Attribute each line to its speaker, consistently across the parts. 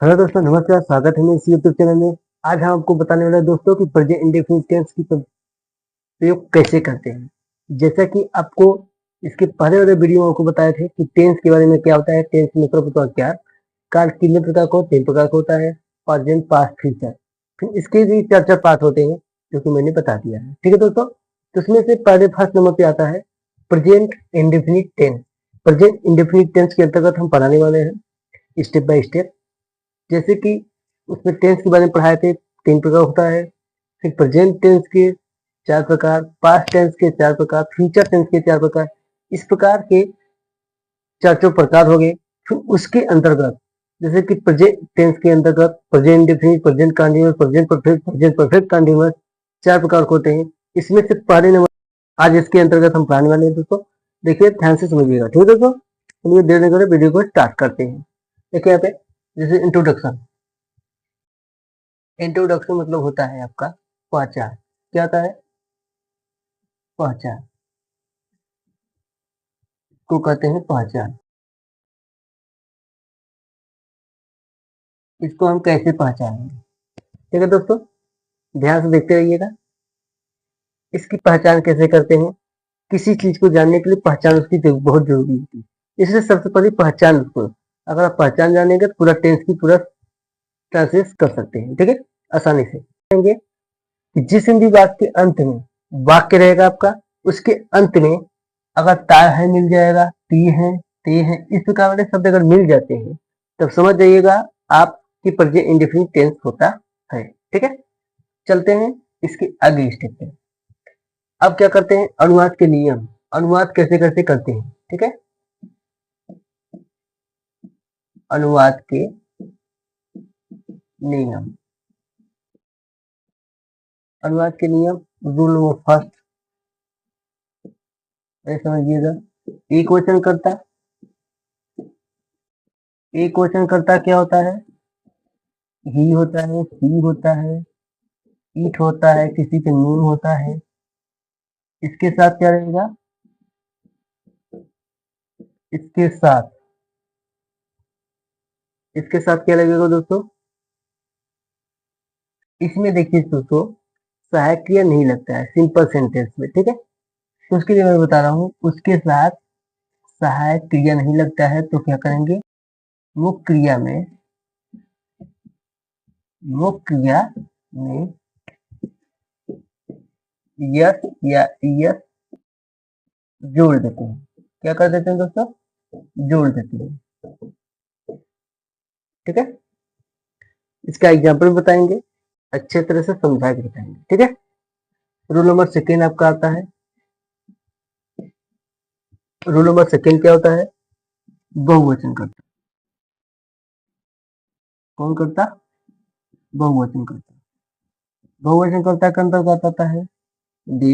Speaker 1: Hello दोस्तों, नमस्कार। स्वागत है मेरे इस यूट्यूब चैनल में। आज हम आपको बताने वाले हैं दोस्तों कि प्रेजेंट इंडेफिनिट टेंस की प्रयोग कैसे करते हैं। जैसा कि आपको इसके पहले वाले वीडियो में आपको बताए थे कि टेंस के बारे में क्या होता है, टेंस में प्रकार क्या, काल कितने प्रकार का, 3 प्रकार का होता है, प्रेजेंट, पास्ट, फ्यूचर। फिर इसके भी 4 पार्ट होते हैं जो कि मैंने बता दिया है। ठीक है दोस्तों, तो उसमें से पहले फर्स्ट नंबर पे आता है present indefinite tense. Present indefinite tense के अंतर्गत हम पढ़ाने वाले हैं स्टेप बाय स्टेप। जैसे कि उसमें टेंस के बारे में पढ़ाए थे, 3 प्रकार होता है। फिर प्रेजेंट टेंस के 4 प्रकार, पास्ट टेंस के 4 प्रकार, फ्यूचर टेंस के 4 प्रकार। इस प्रकार के 4 प्रकार हो गए। फिर उसके अंतर्गत जैसे कि प्रेजेंट टेंस के अंतर्गत present indefinite, present continuous, present perfect continuous 4 प्रकार के होते हैं। इसमें से पहले नंबर आज इसके अंतर्गत हम पढ़ाने वाले हैं दोस्तों। देखिए, ध्यान से समझिएगा। ठीक है दोस्तों, चलिए देर नहीं करे, वीडियो को स्टार्ट करते हैं। देखिए यहाँ पे जैसे इंट्रोडक्शन। इंट्रोडक्शन मतलब होता है आपका पहचान। क्या होता है? पहचान को कहते हैं पहचान। इसको हम कैसे पहचानेंगे? ठीक है दोस्तों, ध्यान से देखते रहिएगा। इसकी पहचान कैसे करते हैं? किसी चीज को जानने के लिए पहचान उसकी बहुत जरूरी होती है। इसलिए सबसे पहले पहचान उसको, अगर आप पहचान जानेंगे तो पूरा टेंस की पूरा ट्रांसलेट कर सकते हैं। ठीक है, आसानी से करेंगे कि जिस हिंदी वाक्य के अंत में वाक्य रहेगा आपका, उसके अंत में अगर ता है मिल जाएगा, ती है, ते है, इस प्रकार वाले शब्द अगर मिल जाते हैं तब समझ जाइएगा आपकी प्रेजेंट इंडेफिनिट टेंस होता है। ठीक है, चलते हैं इसके आगे स्टेप पे। अब क्या करते हैं? अनुवाद के नियम। अनुवाद कैसे कैसे करते हैं? ठीक है, अनुवाद के नियम। अनुवाद के नियम, रूल नंबर फर्स्ट समझिएगा। एक वचन करता, एक वचन करता क्या होता है? ही होता है, सी होता है, ईट होता है, किसी पे नून होता है। इसके साथ क्या रहेगा? इसके साथ, इसके साथ क्या लगेगा दोस्तों? इसमें देखिए दोस्तों, सहायक क्रिया नहीं लगता है सिंपल सेंटेंस में। ठीक है, तो उसके लिए मैं बता रहा हूँ, उसके साथ सहायक क्रिया नहीं लगता है तो क्या करेंगे? मुख्य क्रिया में, मुख्य क्रिया में यस या यस जोड़ देते हैं। क्या कर देते हैं दोस्तों? जोड़ देते हैं। ठीक है, इसका एग्जाम्पल बताएंगे, अच्छे तरह से समझा के बताएंगे। ठीक है, रूल नंबर सेकेंड आपका आता है। रूल नंबर सेकेंड क्या होता है? बहुवचन करता। कौन करता? बहुवचन करता। बहुवचन करता के अंतर्गत आता है दे,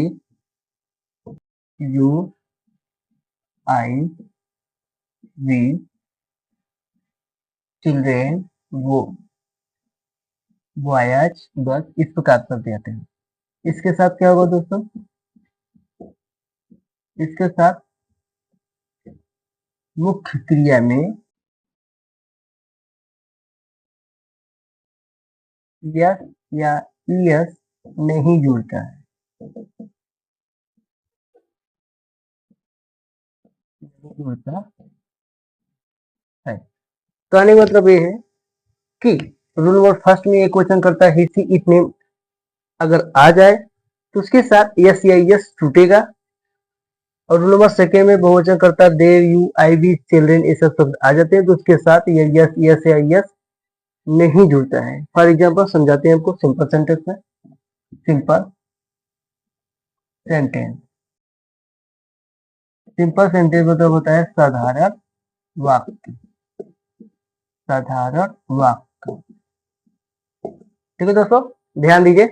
Speaker 1: यू, आई, वी, चिल्ड्रेन, वो, बॉयज, गर्ल्स, इस प्रकार शब्द आते हैं। इसके साथ क्या होगा दोस्तों? इसके साथ मुख्य क्रिया में यस या यस नहीं जुड़ता है, नहीं जुड़ता है। तो आने का मतलब ये है कि रूल नंबर फर्स्ट में एक क्वेश्चन करता है, ही सी इट नेम अगर आ जाए तो उसके साथ यस या यस छूटेगा। और रूल नंबर सेकेंड में बहुवचन करता देव, यू, आई, वी, चिल्ड्रेन, ये सब शब्द आ जाते हैं तो उसके साथ ये यस यस या यस नहीं जुड़ता है। फॉर एग्जाम्पल समझाते हैं आपको सिंपल सेंटेंस में। सिंपल सेंटेंस, सिंपल सेंटेंस मतलब होता है साधारण वाक्य, साधारण वाक्य। ठीक है दोस्तों, ध्यान दीजिए।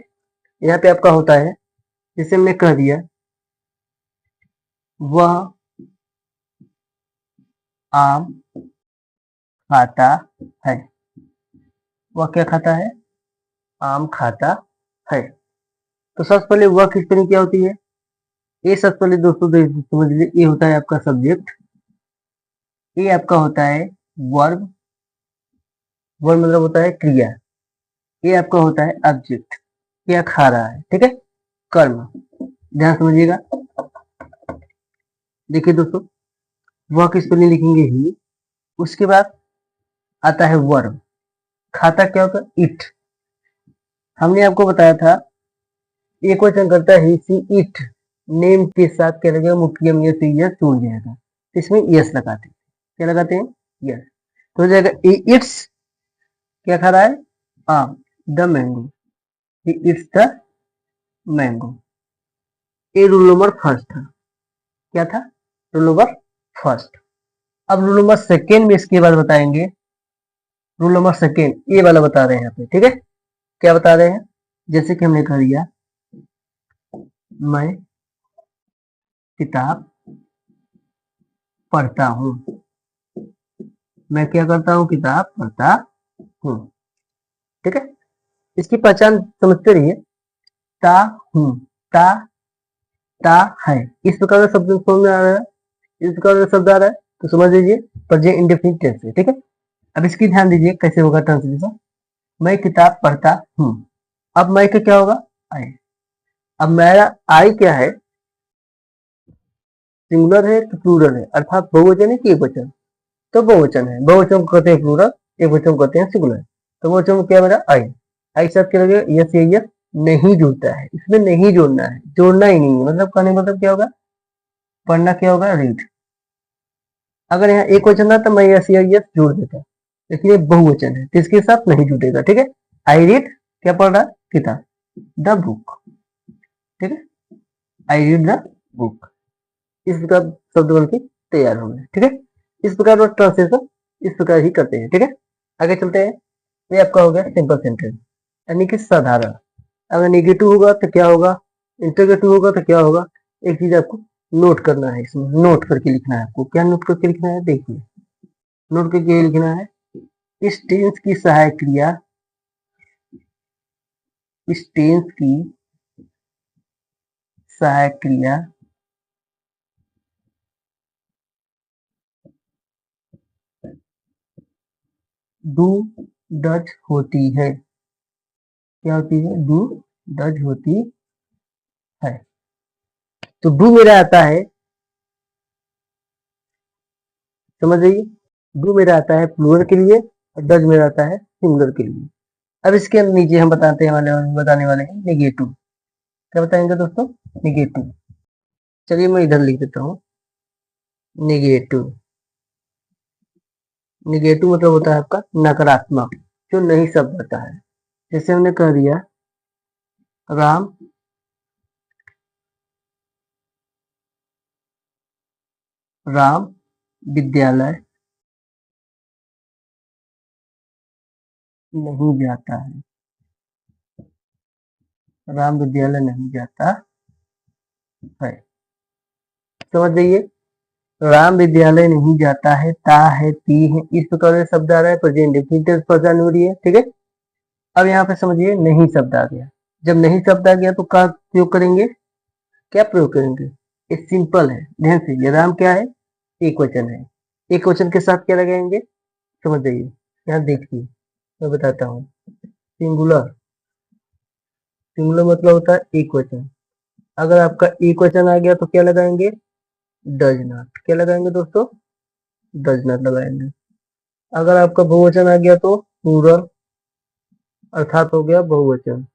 Speaker 1: यहाँ पे आपका होता है, जैसे हमने कह दिया, वह आम खाता है। वह क्या खाता है? आम खाता है। तो सबसे पहले वह किस तरह क्या होती है? ये सबसे पहले दोस्तों समझ लीजिए, ये होता है आपका सब्जेक्ट, ये आपका होता है वर्ब, वर्ब मतलब होता है क्रिया, ये आपका होता है ऑब्जेक्ट, क्या खा रहा है, ठीक है, कर्म। ध्यान समझिएगा। देखिए दोस्तों, वह किस पर लिखेंगे ही, उसके बाद आता है वर्ब, खाता क्या होगा, इट। हमने आपको बताया था एक वचन करता है सी इट, नेम के साथ क्या लगेगा, मुख्य में यस जुड़ जाएगा, इसमें यस लगाते हैं, क्या लगाते हैं, यस। तो हो जाएगा इट्स, क्या खा रहा है, आम, the mango, it's the mango. ये रूल नंबर फर्स्ट था, क्या था, रूल नंबर फर्स्ट। अब रूल नंबर सेकेंड में इसके बाद बताएंगे, रूल नंबर सेकेंड ये वाला बता रहे हैं यहाँ पे, ठीक है। क्या बता रहे हैं, जैसे कि हमने कह दिया मैं किताब पढ़ता हूँ, मैं क्या करता हूँ, किताब पढ़ता हूँ, ठीक है। इसकी पहचान समझते रहिए, ता हूँ, ता ता है, इस प्रकार का शब्द समझ में आ रहा है, इस प्रकार का शब्द आ रहा है तो समझ लीजिए प्रेजेंट इंडेफिनिट टेंस है, ठीक है। अब इसकी ध्यान दीजिए कैसे होगा ट्रांसलेशन, मैं किताब पढ़ता हूँ, अब मैं का क्या होगा, आई। अब मेरा आई क्या है, सिंगुलर है तो प्लूरल है, अर्थात बहुवचन है कि एक वचन, तो बहुवचन है, बहुवचन को कहते हैं प्लूरल, एक वचन को कहते हैं सिंगुलर। तो बहुवचन को क्या मेरा आई, आई साथ क्या लगेगा, यस ये यस नहीं जुड़ता है, इसमें नहीं जोड़ना है, जोड़ना ही नहीं है, मतलब कहने मतलब क्या होगा, पढ़ना क्या होगा, रीड। अगर यहाँ एक वचन था तो मैं यस या यस जोड़ देता, लेकिन ये बहुवचन है तो इसके साथ नहीं जुड़ेगा, ठीक है। आई रीड, क्या पढ़ रहा है, किताब, द बुक, ठीक है, आई रीड द बुक, इस प्रकार शब्द बन के तैयार हो गए, ठीक है। इस प्रकार का ट्रांसलेशन इस प्रकार ही करते हैं, ठीक है। आगे चलते हैं, ये आपका हो गया सिंपल सेंटेंस, यानी कि साधारण। अगर नेगेटिव होगा तो क्या होगा, इंटरगेटिव होगा तो क्या होगा, एक चीज आपको नोट करना है, इसमें नोट करके लिखना है आपको, क्या नोट करके लिखना है, देखिए नोट करके लिखना है, इस टेंस की सहायक क्रिया, इस टेंस की सहायक क्रिया डू डज होती है, क्या होती है, डू डज होती है। तो डू मेरा आता है, समझ जाइए, डू मेरा आता है प्लूरल के लिए और डज मेरा आता है सिंगुलर के लिए। अब इसके नीचे हम बताने वाले हैं नेगेटिव, क्या बताएंगे दोस्तों, नेगेटिव। चलिए मैं इधर लिख देता हूँ, नेगेटिव। नेगेटिव मतलब होता है आपका नकारात्मक, जो नहीं शब्द होता है। जैसे हमने कह दिया राम राम विद्यालय नहीं जाता है, राम विद्यालय नहीं जाता है, समझ जाइए, राम विद्यालय नहीं जाता है, ता है, ती है, इस प्रकार से शब्द आ रहा है, प्रेजेंट इंडेफिनिट पहचान हो रही है, ठीक है। अब यहाँ पे समझिए नहीं शब्द आ गया, जब नहीं शब्द आ गया तो क्या प्रयोग करेंगे, क्या प्रयोग करेंगे, ये सिंपल है, ध्यान से, ये राम क्या है, एक वचन है, एक वचन के साथ क्या लगाएंगे, समझ जाइए, यहाँ देखिए मैं बताता हूँ, सिंगुलर, सिंगुलर मतलब होता है एक वचन, अगर आपका एक वचन आ गया तो क्या लगाएंगे, डज नॉट, क्या लगाएंगे दोस्तों, डज नॉट लगाएंगे। अगर आपका बहुवचन आ गया तो प्लूरल, अर्थात हो गया बहुवचन।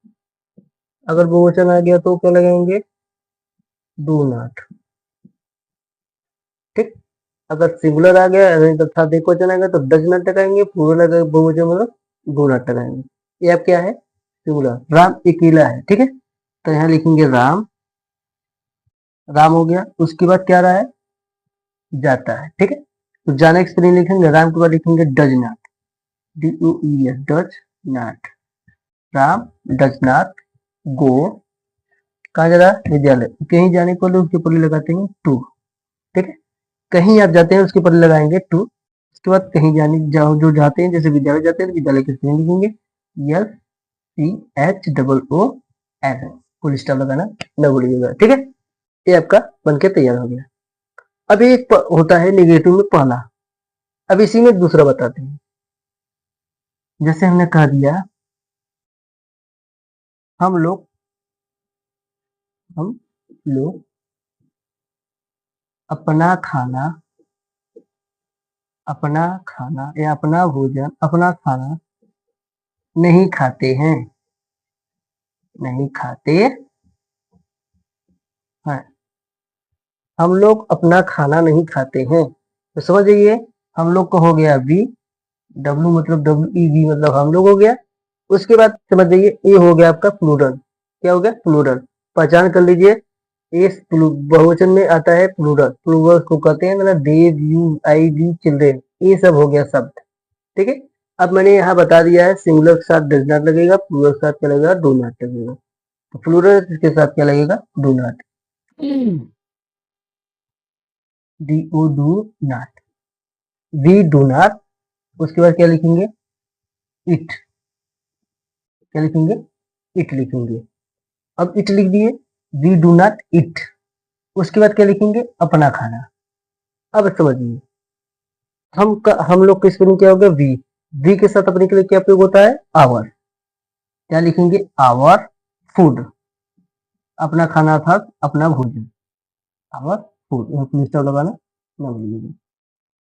Speaker 1: अगर बहुवचन आ गया तो क्या लगाएंगे, डू नॉट, ठीक। अगर सिंगुलर आ गया अर्थात एक वचन आ गया तो डज नॉट लगाएंगे, प्लूरल अगर बहुवचन मतलब डू नॉट लगाएंगे। ये आप क्या है, सिंगुलर, राम अकेला है, ठीक है, तो यहाँ लिखेंगे राम, राम हो गया, उसके बाद क्या रहा है, जाता है, ठीक है। तो जाने के स्पेलिंग लिखेंगे, राम के बाद लिखेंगे does not, DOES, does not, Ram does not go, कहाँ जा रहा है, विद्यालय, कहीं जाने को उसके पहले लगाते हैं टू, ठीक है, कहीं आप जाते हैं उसके पहले लगाएंगे टू, उसके बाद कहीं जाने जाओ जो जाते हैं, जैसे विद्यालय जाते हैं तो विद्यालय के स्पेलिंग लिखेंगे SCHOOL, फुल स्टॉप लगाना न भूलिएगा, ठीक है। ये आपका बनके तैयार हो गया। अब एक होता है नेगेटिव में पहला, अब इसी में दूसरा बताते हैं, जैसे हमने कह दिया हम लोग अपना खाना या अपना भोजन अपना खाना नहीं खाते हैं हम लोग अपना खाना नहीं खाते हैं। तो समझ जाइए हम लोग का हो गया वी, डब्ल्यू मतलब WEV मतलब हम लोग हो गया। उसके बाद समझ जाइए ए हो गया आपका प्लूरल। क्या हो गया? प्लूरल। पहचान कर लीजिए, ए बहुवचन में आता है प्लूरल। प्लूरल को कहते हैं मतलब दे, यू, आई, वी, चिल्ड्रेन, ये सब हो गया शब्द। ठीक है। अब मैंने यहाँ बता दिया है सिंगुलर के साथ डज नॉट लगेगा, प्लूरल के साथ क्या लगेगा? डू नॉट लगेगा। तो प्लूरल के साथ क्या लगेगा? Do not, DO, do not. We do not. उसके बाद क्या लिखेंगे? इट। क्या लिखेंगे? इट लिखेंगे। अब इट लिख दिए, वी डू नॉट इट। उसके बाद क्या लिखेंगे? अपना खाना। अब समझिए हम लोग के स्पेलिंग क्या हो गया? वी के साथ अपने के लिए क्या प्रयोग होता है? आवर। क्या लिखेंगे? Our food. अपना खाना अर्थात अपना भोजन, आवर फूड। यहाँ फुल स्टॉप लगाना ना भूलिएगा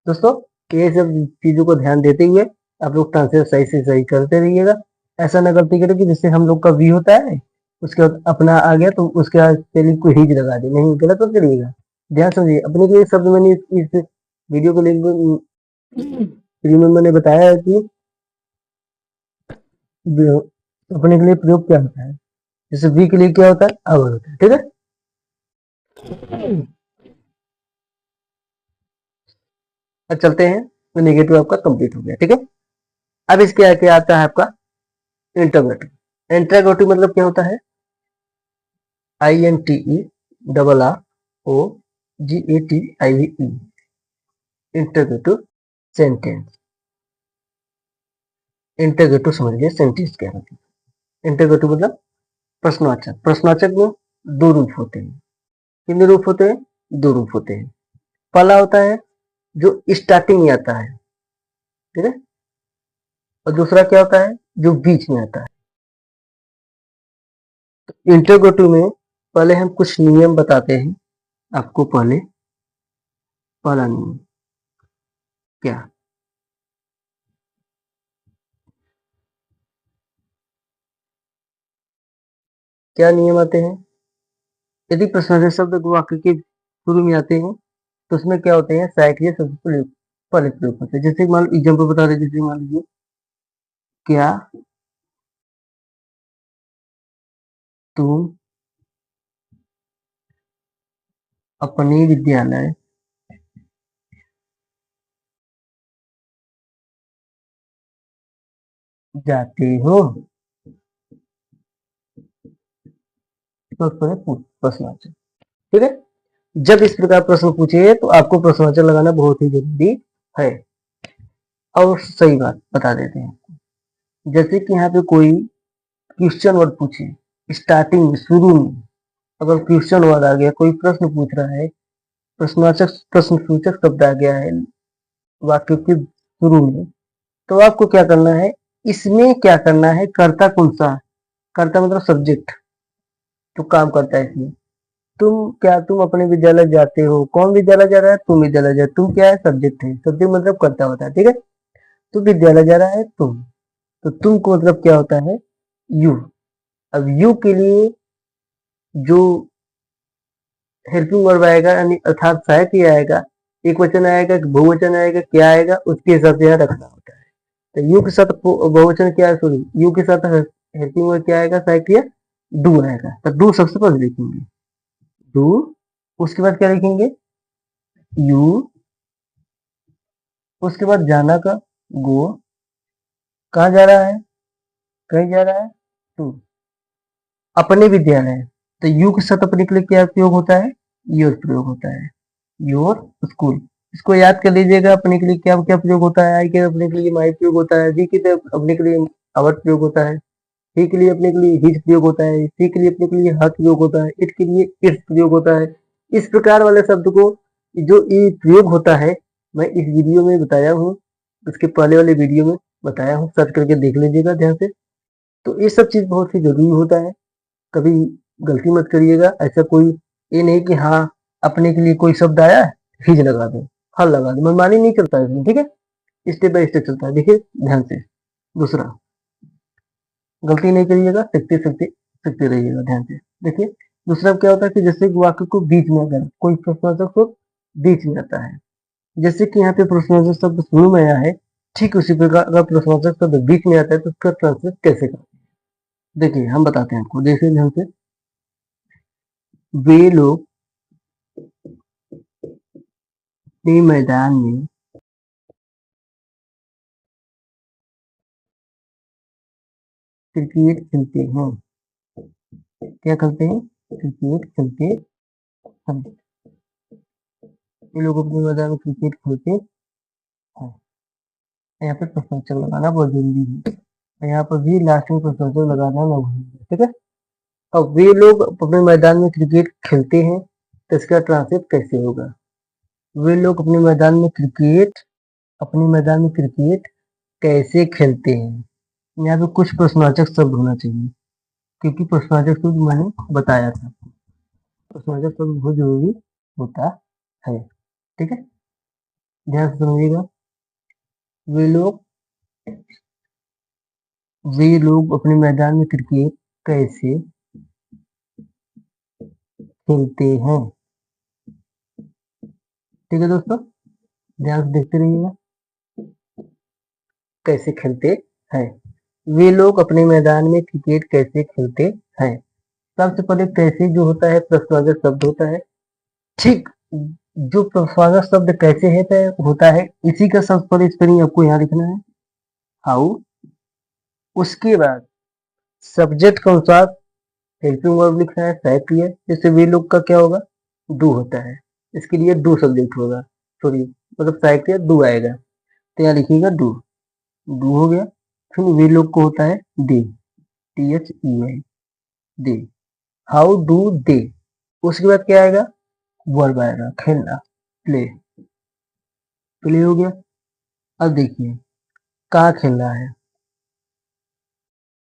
Speaker 1: दोस्तों। ये सब चीजों को ध्यान देते हुए आप लोग ट्रांसलेट सही से सही करते रहिएगा। ऐसा ना गलती करें कि जिससे हम लोग का वी होता है उसके बाद अपना आ गया तो उसके बाद स्पेलिंग को हिज लगा दे, नहीं, गलत मत करिएगा। ध्यान समझिए अपने के लिए शब्द मैंने इस वीडियो को लिंक में मैंने बताया है कि अपने के लिए प्रयोग क्या होता है। जैसे वी के लिए क्या होता है? आवर होता है। ठीक है। अब चलते हैं, तो नेगेटिव आपका कंप्लीट हो गया। ठीक है। अब इसके आगे आता है आपका इंटरोगेटिव। इंटरोगेटिव मतलब क्या होता है? INTERROGATIVE, interrogative sentence. इंटरोगेटिव समझिए सेंटेंस क्या होता है। इंटरोगेटिव मतलब प्रश्नवाचक। प्रश्नवाचक में दो रूप होते हैं। कितने रूप होते हैं? दो रूप होते हैं। पहला होता है जो स्टार्टिंग में आता है, ठीक है, और दूसरा क्या होता है? जो बीच में आता है। इंटरोगेटिव में पहले हम कुछ नियम बताते हैं आपको। पहला नियम क्या? क्या नियम आते हैं? यदि प्रश्नवाचक शब्द वाक्य के शुरू में आते हैं तो उसमें क्या होते हैं? सहायक शब्द पहले प्रयोग होते हैं। जैसे मान लो एग्जाम्पल बता रहे, जैसे मान लीजिए क्या तुम अपने विद्यालय जाते हो? तो उस पर प्रश्नवाचक। ठीक है। जब इस प्रकार प्रश्न पूछे तो आपको प्रश्नवाचक लगाना बहुत ही जरूरी है। और सही बात बता देते हैं, जैसे कि यहाँ पे कोई क्वेश्चन वर्ड पूछे, स्टार्टिंग में शुरू में अगर क्वेश्चन वर्ड आ गया, कोई प्रश्न पूछ रहा है, प्रश्नवाचक प्रश्न सूचक शब्द आ गया है वाक्य के शुरू में, तो आपको क्या करना है? इसमें क्या करना है? कर्ता कौन सा? कर्ता मतलब सब्जेक्ट जो काम करता है इसमें। तुम अपने विद्यालय जाते हो? कौन विद्यालय जा रहा है? तुम विद्यालय जा। तुम क्या है? सब्जेक्ट है। सब्जेक्ट मतलब कर्ता होता है। ठीक है। तो विद्यालय जा रहा है तुम, तो तुम को मतलब क्या होता है? यू। अब यू के लिए जो हेल्पिंग वर्ब आएगा यानी अर्थात सहायक ही आएगा, एक वचन आएगा कि बहुवचन आएगा, क्या आएगा, उसके हिसाब से यहाँ रखना होता है। तो यू के साथ बहुवचन क्या है? सॉरी, यू के साथ हेल्पिंग वर्ब क्या आएगा? सहायक या डू आएगा। तो डू सबसे पहले लिखेंगे, डू। उसके बाद क्या लिखेंगे? यू। उसके बाद जाना का गो। कहाँ जा रहा है? कहीं जा रहा है टू। अपने विद्यालय, तो यू के साथ अपने के लिए क्या प्रयोग होता है? योर प्रयोग होता है। Your school. इसको याद कर लीजिएगा। अपने के लिए क्या क्या प्रयोग होता है? आई के अपने के लिए माई प्रयोग होता है। वी के अपने के लिए अवर प्रयोग होता है। ही के लिए अपने के लिए हिज प्रयोग होता है। सी के लिए अपने के लिए हर प्रयोग होता है। इट के लिए इट्स प्रयोग होता है। इस प्रकार वाले शब्द को जो ये प्रयोग होता है मैं इस वीडियो में बताया हूँ, उसके पहले वाले वीडियो में बताया हूँ, सर्च करके देख लीजिएगा ध्यान से। तो ये सब चीज बहुत ही जरूरी होता है, कभी गलती मत करिएगा। ऐसा कोई ये नहीं कि हाँ अपने के लिए कोई शब्द आया हिज लगा दो, हल लगा दो, मनमानी नहीं चलता है इसमें, ठीक है, स्टेप बाय स्टेप चलता है। देखिए ध्यान से, दूसरा गलती नहीं करिएगा, सीखते सीखते सीखते रहिएगा ध्यान से। देखिए दूसरा क्या होता है कि जैसे वाक्य को बीच में अगर कोई प्रश्नवाचक शब्द बीच में आता है, जैसे कि यहाँ पे प्रश्नवाचक शब्द शुरू में आया है, ठीक उसी प्रकार अगर प्रश्नवाचक शब्द बीच में आता है तो उसका ट्रांसलेट कैसे करें, देखिए हम बताते हैं आपको, देखिए ध्यान से। वे लोग अपने मैदान में क्रिकेट खेलते हैं, क्या करते हैं, क्रिकेट खेलते हैं। ये लोग अपने मैदान में क्रिकेट खेलते हैं। यहाँ पे प्रश्नवाचक लगाना बहुत जरूरी है, यहाँ पर भी लास्ट में प्रश्नवाचक लगाना ना भूलिए, ठीक है। अब वे लोग अपने मैदान में क्रिकेट खेलते हैं, तो इसका ट्रांसलेट कैसे होगा, वे लोग अपने मैदान में क्रिकेट, अपने मैदान में क्रिकेट कैसे खेलते हैं। यहाँ पे कुछ प्रश्नवाचक शब्द होना चाहिए, क्योंकि प्रश्नवाचक शब्द मैंने बताया था, प्रश्नवाचक शब्द बहुत जरूरी होता है, ठीक है, ध्यान से समझिएगा। वे लोग अपने मैदान में क्रिकेट कैसे खेलते हैं, ठीक है दोस्तों, ध्यान से देखते रहिएगा, कैसे खेलते हैं। वे लोग अपने मैदान में क्रिकेट कैसे खेलते हैं, सबसे पहले कैसे जो होता है प्रश्नवाचक शब्द होता है, ठीक जो प्रश्नवाचक शब्द कैसे है होता है, इसी का सबसे पहले स्पेलिंग आपको यहाँ लिखना है, हाउ। उसके बाद सब्जेक्ट के अनुसार हेल्पिंग वर्ब लिखना है, सहायक क्रिया, जैसे वे लोग का क्या होगा, डू होता है, इसके लिए डू सब्जेक्ट होगा, सॉरी मतलब सहायक क्रिया डू आएगा, तो यहाँ लिखिएगा डू, डू हो गया। फिर वे लोग को होता है दे, THEI, they, how do they. उसके बाद क्या आएगा, वर्ब आएगा, खेलना, प्ले, प्ले हो गया। अब देखिए कहाँ खेलना है,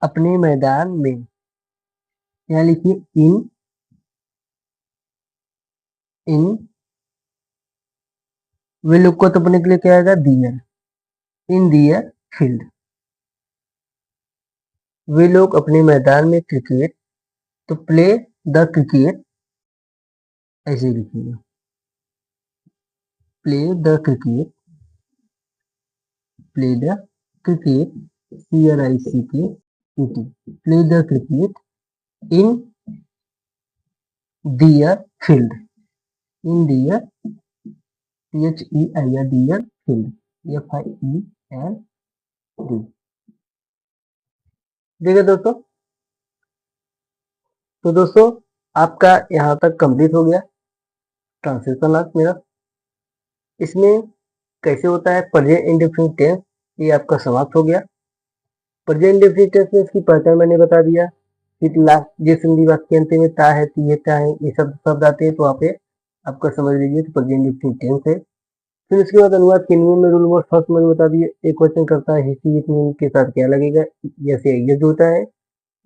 Speaker 1: अपने मैदान में, यहाँ लिखिए इन, इन, वे लोग को तो अपने के लिए क्या आएगा, दियर, इन दियर फील्ड। वे लोग अपने मैदान में क्रिकेट, तो प्ले द क्रिकेट, ऐसे लिखिएगा, play the cricket, play the cricket, CRICKET, play the cricket in their field, in their, THEIR, their field, FIELD। ठीक है दोस्तों, तो दोस्तों आपका यहाँ तक कंप्लीट हो गया ट्रांसलेशन आज मेरा। इसमें कैसे होता है प्रेजेंट इंडेफिनिट टेंस, ये आपका समाप्त हो गया। प्रेजेंट इंडेफिनिट टेंस में इसकी पहचान मैंने बता दिया कि लास्ट जो संधि वाक्य के अंत में ता है, ती है, ता है, ये सब शब्द आते हैं, तो वहाँ पे आपका समझ लीजिए कि प्रेजेंट इंडेफिनिट टेंस है। फिर उसके बाद अनुवाद के नियम में रूल नंबर फर्स्ट मैंने बता दिए, एक वचन करता है हिस्सी के साथ क्या लगेगा, जैसे ये जो होता है।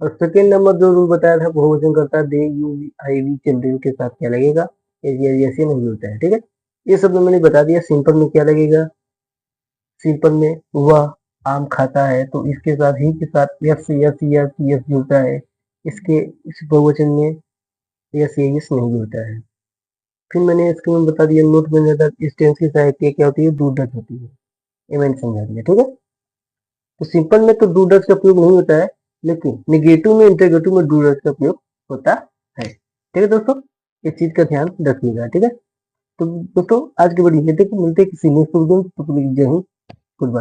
Speaker 1: और सेकेंड नंबर जो रूल बताया था बहुवचन करता है दे, यू, आई, वी, चिल्ड्रेन के साथ क्या लगेगा, ऐसे नहीं होता है, ठीक है। ये सब मैंने बता दिया। सिंपल में क्या लगेगा, सिंपल में वह आम खाता है, तो इसके साथ ही के साथ यस यस यस यस जुड़ता है, इसके इस बहुवचन में यस यस नहीं जुड़ता है। फिर मैंने इसके में बता दिया नोट में इस टेंस की सहायता क्या होती है, डू डच होती है, ये मैंने समझा दिया, ठीक है। तो सिंपल में तो डू डच का प्रयोग नहीं होता है, लेकिन निगेटिव में इंटरगेटिव में डू डच का प्रयोग होता है, ठीक है दोस्तों, इस चीज का ध्यान रखिएगा, ठीक है। तो दोस्तों आज की वीडियो मिलते किसी नेक्स्ट वीडियो में, तो जय हिंद, गुड बाय।